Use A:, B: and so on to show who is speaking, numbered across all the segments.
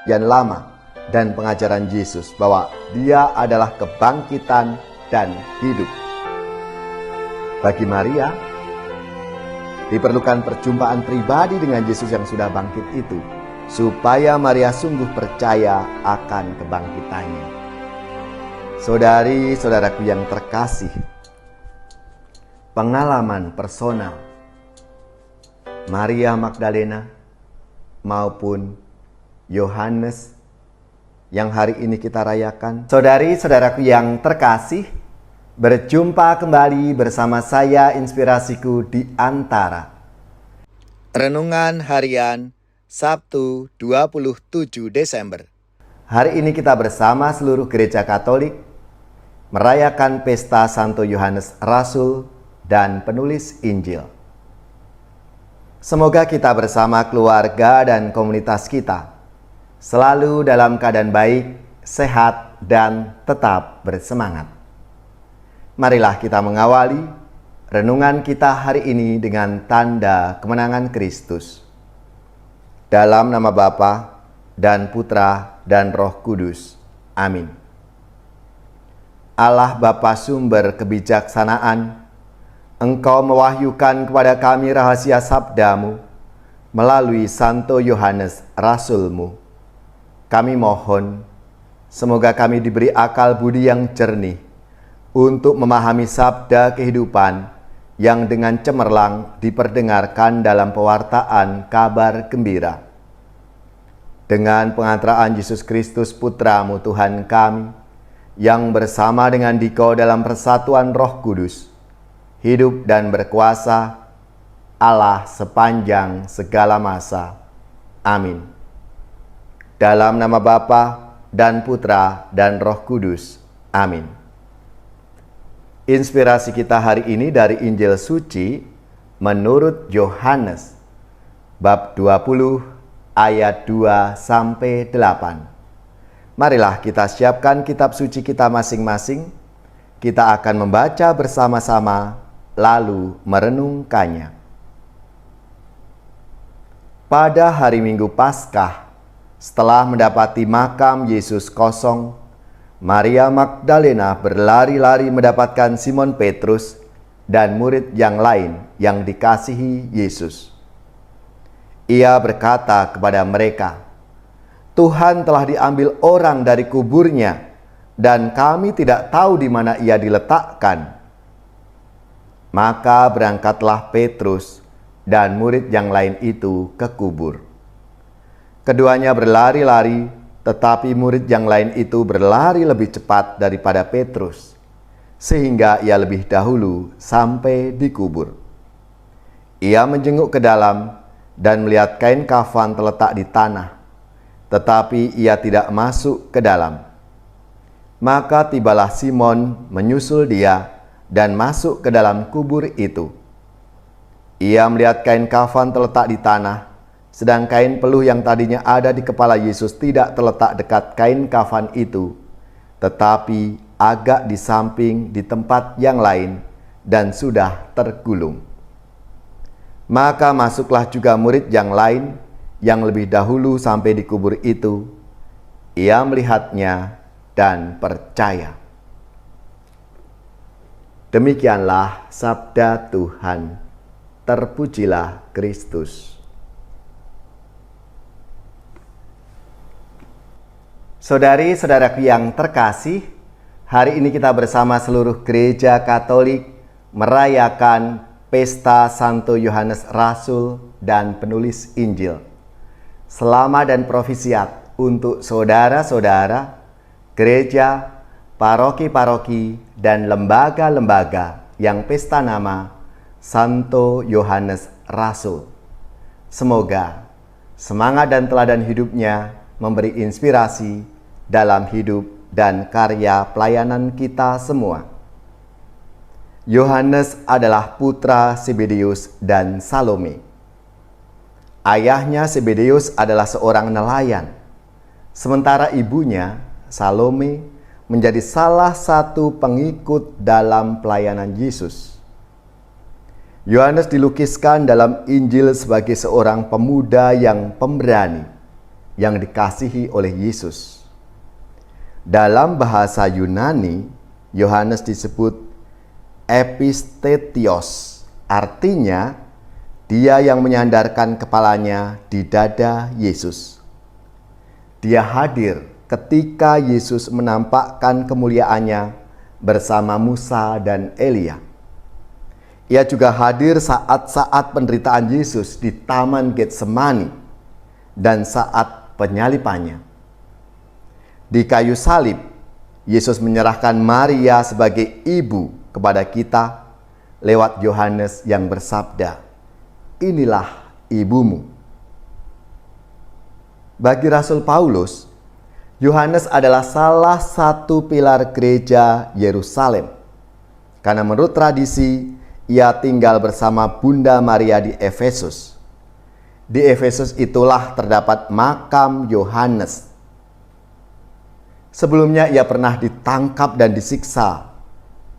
A: yang lama dan pengajaran Yesus bahwa Dia adalah kebangkitan dan hidup. Bagi Maria, diperlukan perjumpaan pribadi dengan Yesus yang sudah bangkit itu, supaya Maria sungguh percaya akan kebangkitannya. Saudari-saudaraku yang terkasih, pengalaman personal Maria Magdalena maupun Yohanes yang hari ini kita rayakan. Saudari-saudaraku yang terkasih, berjumpa kembali bersama saya Inspirasiku di Antara. Renungan Harian Sabtu 27 Desember. Hari ini kita bersama seluruh gereja Katolik merayakan pesta Santo Yohanes Rasul dan penulis Injil. Semoga kita bersama keluarga dan komunitas kita selalu dalam keadaan baik, sehat, dan tetap bersemangat. Marilah kita mengawali renungan kita hari ini dengan tanda kemenangan Kristus. Dalam nama Bapa dan Putra dan Roh Kudus. Amin. Allah Bapa sumber kebijaksanaan, Engkau mewahyukan kepada kami rahasia sabda-Mu melalui Santo Yohanes Rasul-Mu. Kami mohon, semoga kami diberi akal budi yang jernih untuk memahami sabda kehidupan yang dengan cemerlang diperdengarkan dalam pewartaan kabar gembira. Dengan pengantaraan Yesus Kristus Putra-Mu Tuhan kami, yang bersama dengan Dikau dalam persatuan Roh Kudus, hidup dan berkuasa Allah sepanjang segala masa. Amin. Dalam nama Bapa dan Putra dan Roh Kudus. Amin. Inspirasi kita hari ini dari Injil Suci menurut Yohanes bab 20 ayat 2-8. Marilah kita siapkan kitab suci kita masing-masing. Kita akan membaca bersama-sama lalu merenungkannya. Pada hari Minggu Paskah, setelah mendapati makam Yesus kosong, Maria Magdalena berlari-lari mendapatkan Simon Petrus dan murid yang lain yang dikasihi Yesus. Ia berkata kepada mereka, "Tuhan telah diambil orang dari kuburnya, dan kami tidak tahu di mana ia diletakkan." Maka berangkatlah Petrus dan murid yang lain itu ke kubur. Keduanya berlari-lari, tetapi murid yang lain itu berlari lebih cepat daripada Petrus, sehingga ia lebih dahulu sampai di kubur. Ia menjenguk ke dalam dan melihat kain kafan terletak di tanah, tetapi ia tidak masuk ke dalam. Maka tibalah Simon menyusul dia dan masuk ke dalam kubur itu. Ia melihat kain kafan terletak di tanah, sedang kain peluh yang tadinya ada di kepala Yesus tidak terletak dekat kain kafan itu, tetapi agak di samping di tempat yang lain dan sudah tergulung. Maka masuklah juga murid yang lain yang lebih dahulu sampai di kubur itu. Ia melihatnya dan percaya. Demikianlah sabda Tuhan. Terpujilah Kristus. Saudari-saudaraku yang terkasih, hari ini kita bersama seluruh gereja Katolik merayakan pesta Santo Yohanes Rasul dan penulis Injil. Selamat dan profisiat untuk saudara-saudara, gereja, paroki-paroki, dan lembaga-lembaga yang pesta nama Santo Yohanes Rasul. Semoga semangat dan teladan hidupnya memberi inspirasi dalam hidup dan karya pelayanan kita semua. Yohanes adalah putra Zebedeus dan Salome. Ayahnya Zebedeus adalah seorang nelayan, sementara ibunya Salome menjadi salah satu pengikut dalam pelayanan Yesus. Yohanes dilukiskan dalam Injil sebagai seorang pemuda yang pemberani, yang dikasihi oleh Yesus. Dalam bahasa Yunani, Yohanes disebut epistetios, artinya dia yang menyandarkan kepalanya di dada Yesus. Dia hadir ketika Yesus menampakkan kemuliaannya bersama Musa dan Elia. Ia juga hadir saat-saat penderitaan Yesus di Taman Getsemani dan saat penyalipannya. Di kayu salib, Yesus menyerahkan Maria sebagai ibu kepada kita lewat Yohanes yang bersabda, "Inilah ibumu." Bagi Rasul Paulus, Yohanes adalah salah satu pilar gereja Yerusalem. Karena menurut tradisi, ia tinggal bersama Bunda Maria di Efesus. Di Efesus itulah terdapat makam Yohanes. Sebelumnya ia pernah ditangkap dan disiksa,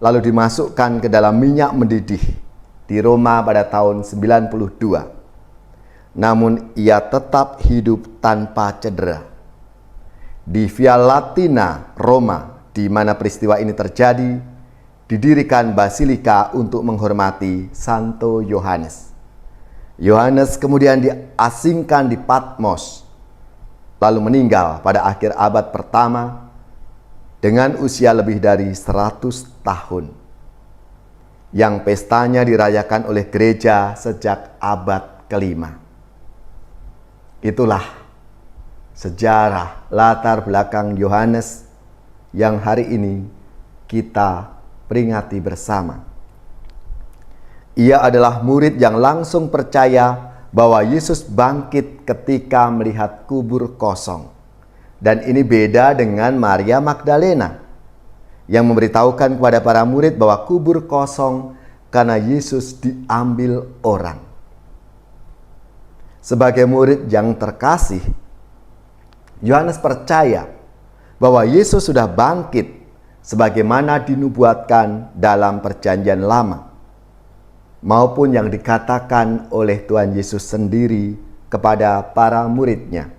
A: lalu dimasukkan ke dalam minyak mendidih di Roma pada tahun 92. Namun ia tetap hidup tanpa cedera. Di Via Latina, Roma, di mana peristiwa ini terjadi, didirikan basilika untuk menghormati Santo Yohanes. Yohanes kemudian diasingkan di Patmos, lalu meninggal pada akhir abad pertama dengan usia lebih dari 100 tahun, yang pestanya dirayakan oleh gereja sejak abad kelima. Itulah sejarah latar belakang Yohanes yang hari ini kita peringati bersama. Ia adalah murid yang langsung percaya bahwa Yesus bangkit ketika melihat kubur kosong. Dan ini beda dengan Maria Magdalena yang memberitahukan kepada para murid bahwa kubur kosong karena Yesus diambil orang. Sebagai murid yang terkasih, Yohanes percaya bahwa Yesus sudah bangkit sebagaimana dinubuatkan dalam Perjanjian Lama, maupun yang dikatakan oleh Tuhan Yesus sendiri kepada para muridnya.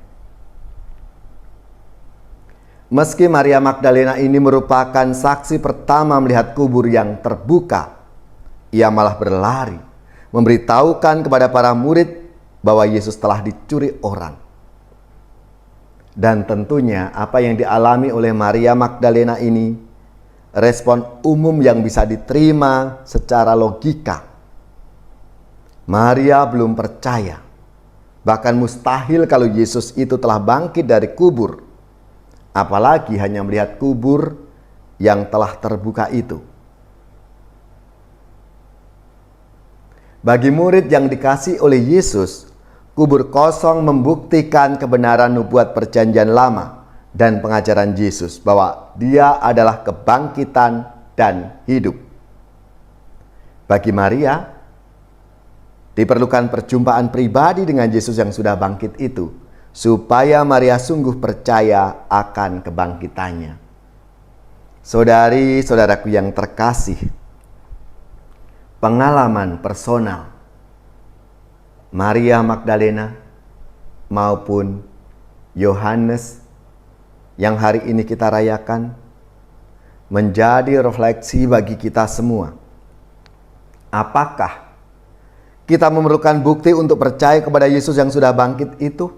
A: Meski Maria Magdalena ini merupakan saksi pertama melihat kubur yang terbuka, ia malah berlari memberitahukan kepada para murid bahwa Yesus telah dicuri orang. Dan tentunya apa yang dialami oleh Maria Magdalena ini respon umum yang bisa diterima secara logika. Maria belum percaya, bahkan mustahil kalau Yesus itu telah bangkit dari kubur, apalagi hanya melihat kubur yang telah terbuka itu. Bagi murid yang dikasihi oleh Yesus, kubur kosong membuktikan kebenaran nubuat Perjanjian Lama dan pengajaran Yesus bahwa Dia adalah kebangkitan dan hidup. Bagi Maria, diperlukan perjumpaan pribadi dengan Yesus yang sudah bangkit itu, supaya Maria sungguh percaya akan kebangkitannya. Saudari-saudaraku yang terkasih, pengalaman personal Maria Magdalena maupun Yohanes yang hari ini kita rayakan menjadi refleksi bagi kita semua. Apakah kita memerlukan bukti untuk percaya kepada Yesus yang sudah bangkit itu?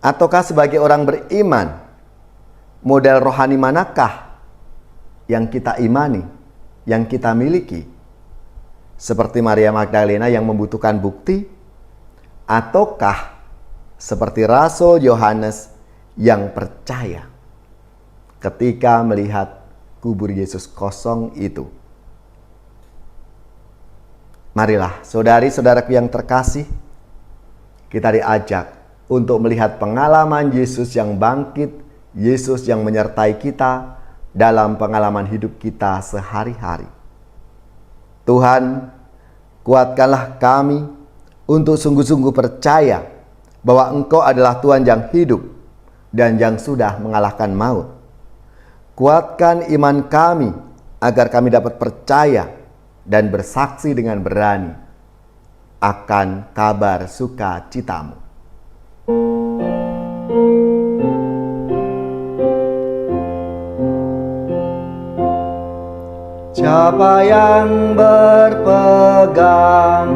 A: Ataukah sebagai orang beriman, model rohani manakah yang kita imani, yang kita miliki? Seperti Maria Magdalena yang membutuhkan bukti? Ataukah seperti Rasul Yohanes yang percaya ketika melihat kubur Yesus kosong itu? Marilah saudari-saudaraku yang terkasih, kita diajak untuk melihat pengalaman Yesus yang bangkit, Yesus yang menyertai kita dalam pengalaman hidup kita sehari-hari. Tuhan, kuatkanlah kami untuk sungguh-sungguh percaya bahwa Engkau adalah Tuhan yang hidup dan yang sudah mengalahkan maut. Kuatkan iman kami agar kami dapat percaya dan bersaksi dengan berani akan kabar sukacitamu. Siapa yang berpegang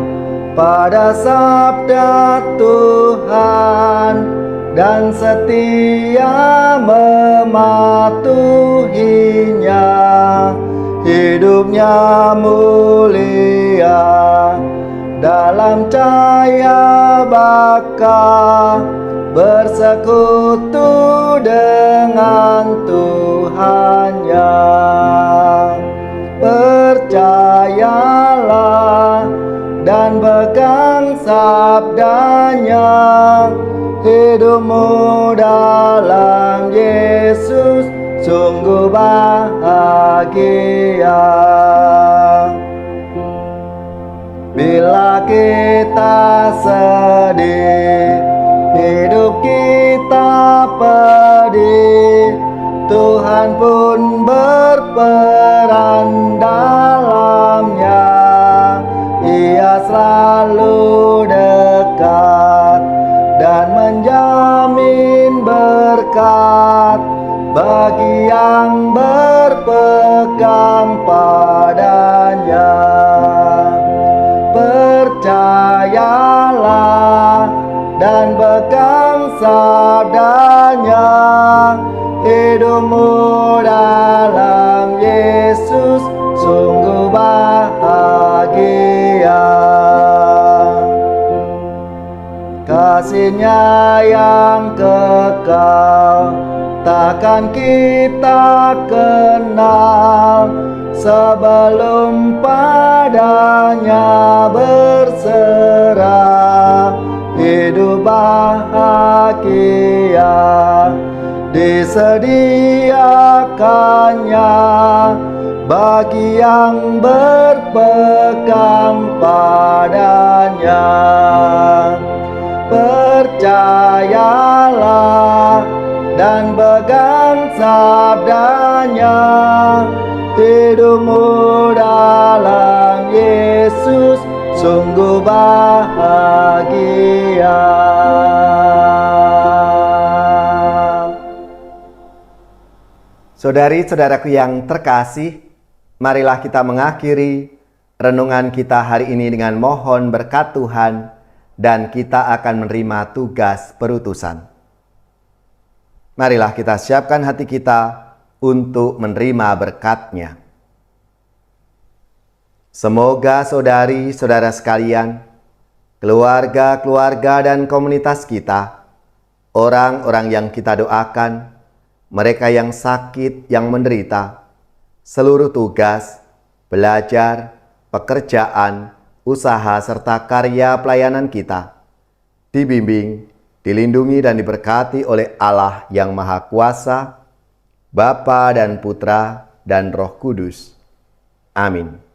A: pada sabda Tuhan dan setia mematuhinya, hidupnya mulia dalam cahaya baka, bersekutu dengan Tuhannya. Percayalah dan pegang sabdanya, hidupmu dalam Yesus sungguh bahagia. Bila kita sedih, hidup kita pedih, Tuhan pun berperan dalamnya. Ia selalu dekat dan menjamin berkat bagi yang berpegang padanya. Percayalah dan pegang sabdanya, hidupmu dalam Yesus sungguh bahagia. Kasih-Nya yang kekal takkan kita kenal sebelum padanya berserah. Hidup bahagia disediakannya bagi yang berpegang padanya. Percayalah dan pegang sabdanya, hidupmu dalam Yesus sungguh bahagia. Saudari-saudaraku yang terkasih, marilah kita mengakhiri renungan kita hari ini dengan mohon berkat Tuhan, dan kita akan menerima tugas perutusan. Marilah kita siapkan hati kita untuk menerima berkat-Nya. Semoga saudari-saudara sekalian, keluarga-keluarga dan komunitas kita, orang-orang yang kita doakan, mereka yang sakit, yang menderita, seluruh tugas, belajar, pekerjaan, usaha, serta karya pelayanan kita, dibimbing, dilindungi dan diberkati oleh Allah yang Maha Kuasa, Bapa dan Putra dan Roh Kudus. Amin.